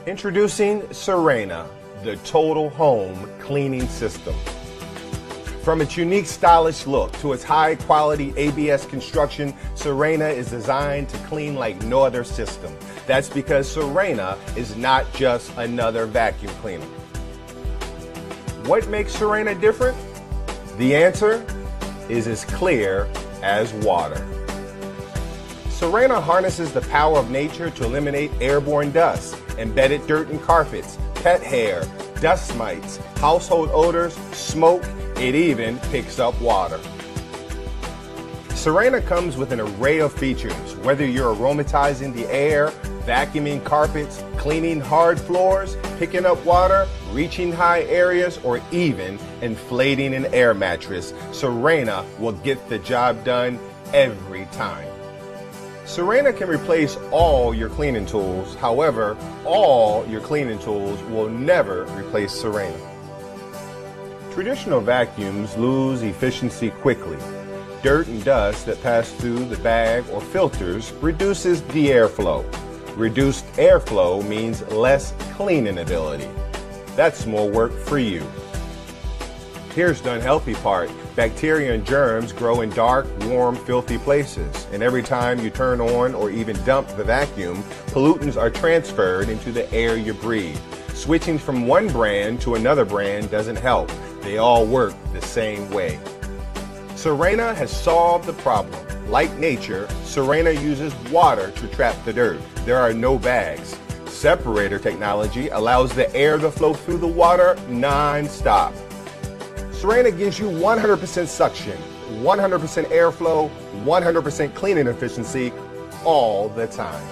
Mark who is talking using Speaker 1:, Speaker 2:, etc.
Speaker 1: Introducing Sirena, the total home cleaning system. From its unique stylish look to its high-quality ABS construction, Sirena is designed to clean like no other system. That's because Sirena is not just another vacuum cleaner. What makes Sirena different? The answer is as clear as water. Sirena harnesses the power of nature to eliminate airborne dust, embedded dirt and carpets, pet hair, dust mites, household odors, smoke. It even picks up water. Sirena comes with an array of features, whether you're aromatizing the air, vacuuming carpets, cleaning hard floors, picking up water, reaching high areas, or even inflating an air mattress. Sirena will get the job done every time. Sirena can replace all your cleaning tools. However, all your cleaning tools will never replace Sirena. Traditional vacuums lose efficiency quickly. Dirt and dust that pass through the bag or filters reduces the airflow. Reduced airflow means less cleaning ability. That's more work for you. Here's the unhealthy part. Bacteria and germs grow in dark, warm, filthy places. And every time you turn on or even dump the vacuum, pollutants are transferred into the air you breathe. Switching from one brand to another brand doesn't help. They all work the same way. Sirena has solved the problem. Like nature, Sirena uses water to trap the dirt. There are no bags. Separator technology allows the air to flow through the water non-stop. Sirena gives you 100% suction, 100% airflow, 100% cleaning efficiency all the time.